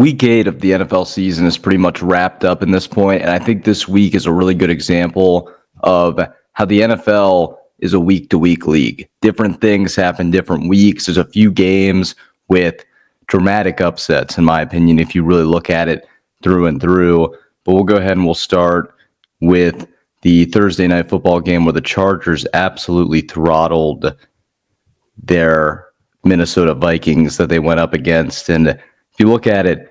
Week 8 of the NFL season is pretty much wrapped up in this point, and I think this week is a really good example of how the NFL is a week-to-week league. Different things happen different weeks. There's a few games with dramatic upsets, in my opinion, if you really look at it through and through. But we'll go ahead and we'll start with the Thursday night football game where the Chargers absolutely throttled their Minnesota Vikings that they went up against. And if you look at it,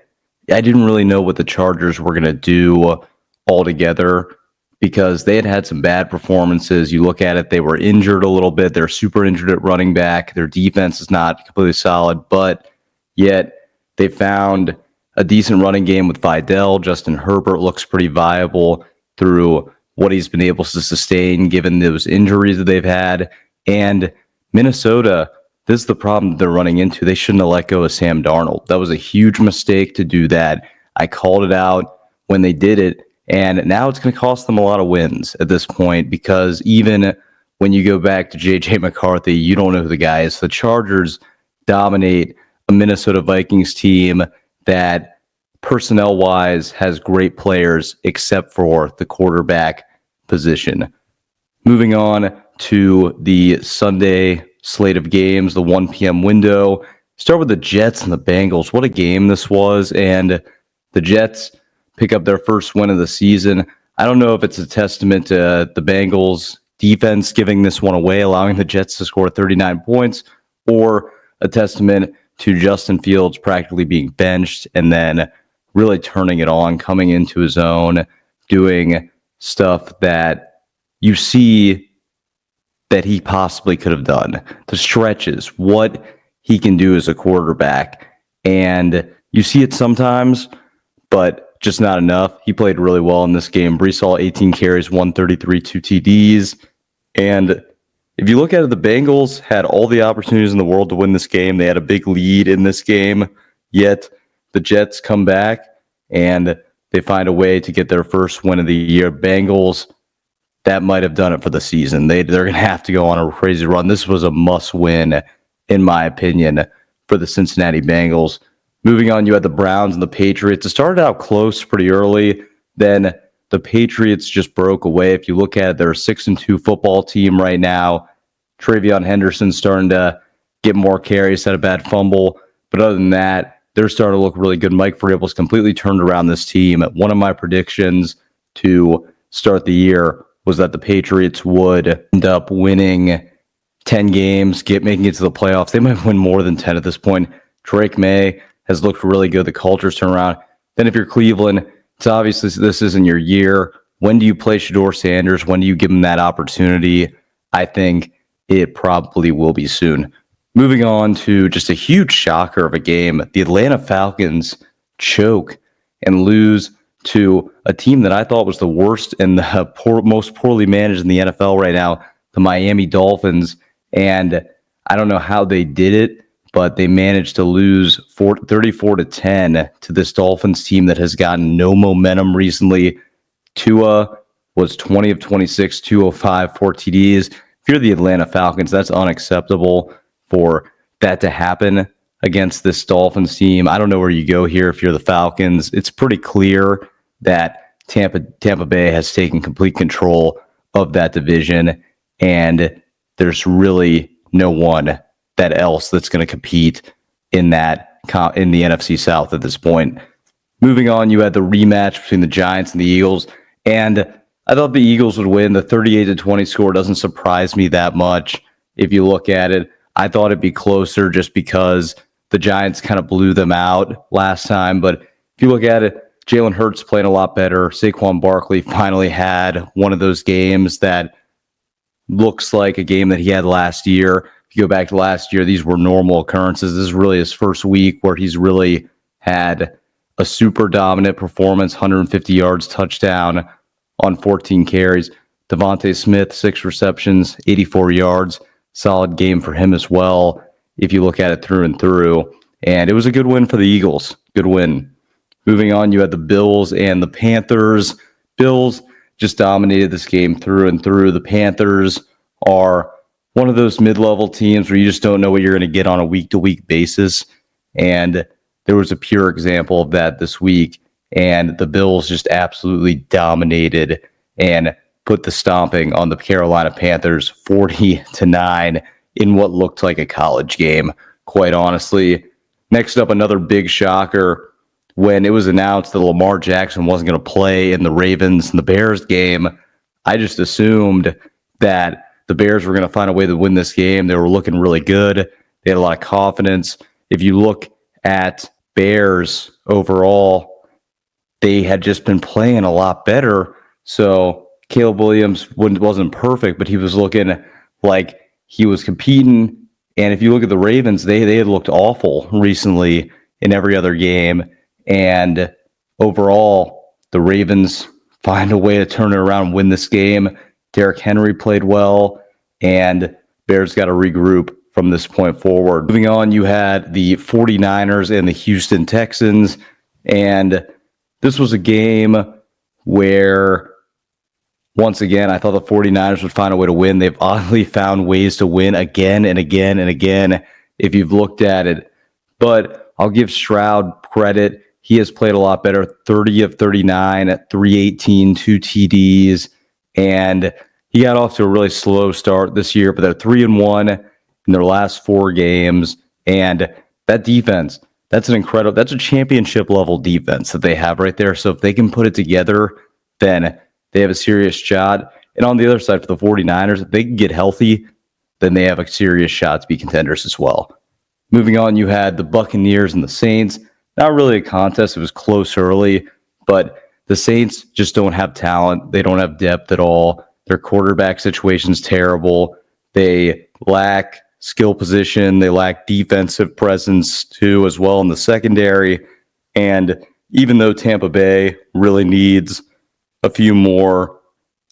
I didn't really know what the Chargers were going to do altogether because they had some bad performances. You look at it, they were injured a little bit. They're super injured at running back. Their defense is not completely solid, but yet they found a decent running game with Vidal. Justin Herbert looks pretty viable through what he's been able to sustain given those injuries that they've had. And Minnesota, this is the problem that they're running into. They shouldn't have let go of Sam Darnold. That was a huge mistake to do that. I called it out when they did it, and now it's going to cost them a lot of wins at this point because even when you go back to J.J. McCarthy, you don't know who the guy is. The Chargers dominate a Minnesota Vikings team that personnel-wise has great players except for the quarterback position. Moving on to the Sunday slate of games, the 1 p.m. window. Start with the Jets and the Bengals. What a game this was. And the Jets pick up their first win of the season. I don't know if it's a testament to the Bengals defense giving this one away, allowing the Jets to score 39 points, or a testament to Justin Fields practically being benched and then really turning it on, coming into his own, doing stuff that you see that he possibly could have done. The stretches, what he can do as a quarterback. And you see it sometimes, but just not enough. He played really well in this game. Brees Hall, 18 carries, 133, 2 TDs. And if you look at it, the Bengals had all the opportunities in the world to win this game. They had a big lead in this game, yet the Jets come back and they find a way to get their first win of the year. Bengals, that might have done it for the season. They're going to have to go on a crazy run. This was a must-win, in my opinion, for the Cincinnati Bengals. Moving on, you had the Browns and the Patriots. It started out close pretty early. Then the Patriots just broke away. If you look at it, they're a 6-2 football team right now. Travion Henderson's starting to get more carries, had a bad fumble. But other than that, they're starting to look really good. Mike Vrabel's completely turned around this team. One of my predictions to start the year was that the Patriots would end up winning 10 games, making it to the playoffs. They might win more than 10 at this point. Drake May has looked really good. The culture's turned around. Then if you're Cleveland, it's obviously this isn't your year. When do you play Shedeur Sanders? When do you give him that opportunity? I think it probably will be soon. Moving on to just a huge shocker of a game. The Atlanta Falcons choke and lose to a team that I thought was the worst and the most poorly managed in the NFL right now, the Miami Dolphins. And I don't know how they did it, but they managed to lose 34-10 to this Dolphins team that has gotten no momentum recently. Tua was 20 of 26, 205, 4 TDs. If you're the Atlanta Falcons, that's unacceptable for that to happen against this Dolphins team. I don't know where you go here if you're the Falcons. It's pretty clear that Tampa Bay has taken complete control of that division, and there's really no one else that's going to compete in the NFC South at this point. Moving on, you had the rematch between the Giants and the Eagles, and I thought the Eagles would win. The 38-20 score doesn't surprise me that much if you look at it. I thought it'd be closer just because the Giants kind of blew them out last time. But if you look at it, Jalen Hurts playing a lot better. Saquon Barkley finally had one of those games that looks like a game that he had last year. If you go back to last year, these were normal occurrences. This is really his first week where he's really had a super dominant performance, 150 yards, touchdown on 14 carries. Devontae Smith, 6 receptions, 84 yards. Solid game for him as well, if you look at it through and through. And it was a good win for the Eagles. Good win. Moving on, you had the Bills and the Panthers. Bills just dominated this game through and through. The Panthers are one of those mid-level teams where you just don't know what you're going to get on a week-to-week basis. And there was a pure example of that this week, and the Bills just absolutely dominated and put the stomping on the Carolina Panthers 40-9 in what looked like a college game, quite honestly. Next up, another big shocker. When it was announced that Lamar Jackson wasn't going to play in the Ravens and the Bears game, I just assumed that the Bears were going to find a way to win this game. They were looking really good. They had a lot of confidence. If you look at Bears overall, they had just been playing a lot better. So Caleb Williams wasn't perfect, but he was looking like he was competing. And if you look at the Ravens, they had looked awful recently in every other game. And overall, the Ravens find a way to turn it around and win this game. Derrick Henry played well, and Bears got to regroup from this point forward. Moving on, you had the 49ers and the Houston Texans, and this was a game where, once again, I thought the 49ers would find a way to win. They've oddly found ways to win again and again and again if you've looked at it. But I'll give Stroud credit. He has played a lot better, 30 of 39 at 318, 2 TDs, and he got off to a really slow start this year, but they're 3-1 in their last 4 games. And that defense, that's a championship level defense that they have right there. So if they can put it together, then they have a serious shot. And on the other side, for the 49ers, if they can get healthy, then they have a serious shot to be contenders as well. Moving on, you had the Buccaneers and the Saints. Not really a contest. It was close early, but the Saints just don't have talent. They don't have depth at all. Their quarterback situation's terrible. They lack skill position. They lack defensive presence too, as well in the secondary. And even though Tampa Bay really needs a few more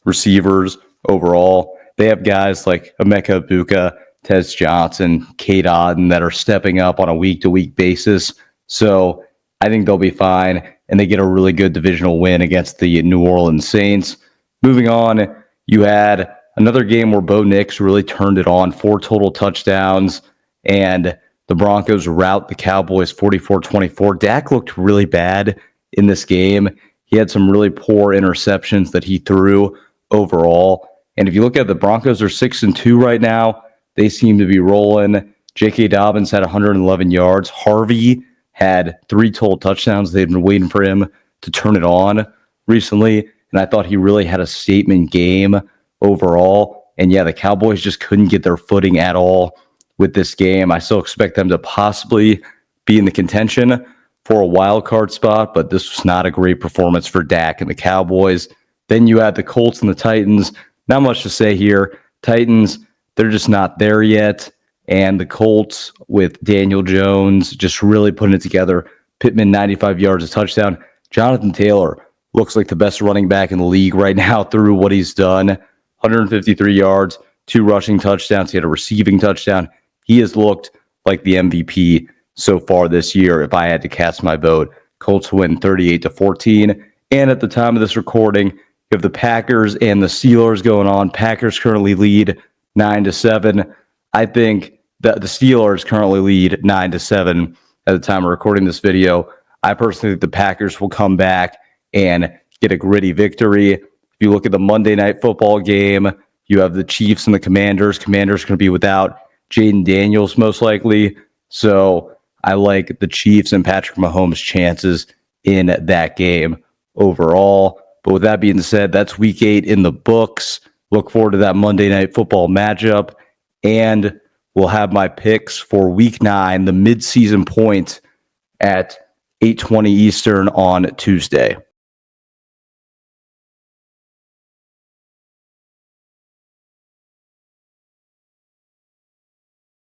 receivers overall, they have guys like Emeka Egbuka, Tez Johnson, Cade Otton that are stepping up on a week-to-week basis. So I think they'll be fine, and they get a really good divisional win against the New Orleans Saints. Moving on, you had another game where Bo Nix really turned it on, 4 total touchdowns, and the Broncos rout the Cowboys 44-24. Dak looked really bad in this game. He had some really poor interceptions that he threw overall. And if you look at the Broncos, are 6-2 right now. They seem to be rolling. J.K. Dobbins had 111 yards. Harvey had 3 total touchdowns. They've been waiting for him to turn it on recently, and I thought he really had a statement game overall. And yeah, the Cowboys just couldn't get their footing at all with this game. I still expect them to possibly be in the contention for a wild card spot, but this was not a great performance for Dak and the Cowboys. Then you had the Colts and the Titans. Not much to say here. Titans, they're just not there yet. And the Colts with Daniel Jones just really putting it together. Pittman, 95 yards, a touchdown. Jonathan Taylor looks like the best running back in the league right now through what he's done. 153 yards, 2 rushing touchdowns. He had a receiving touchdown. He has looked like the MVP so far this year, if I had to cast my vote. Colts win 38-14. And at the time of this recording, you have the Packers and the Steelers going on. Packers currently lead 9-7. I think that the Steelers currently lead 9-7 at the time of recording this video. I personally think the Packers will come back and get a gritty victory. If you look at the Monday Night Football game, you have the Chiefs and the Commanders. Commanders going to be without Jaden Daniels most likely. So I like the Chiefs and Patrick Mahomes' chances in that game overall. But with that being said, that's week 8 in the books. Look forward to that Monday Night Football matchup. And we'll have my picks for week 9, the midseason point at 8:20 Eastern on Tuesday.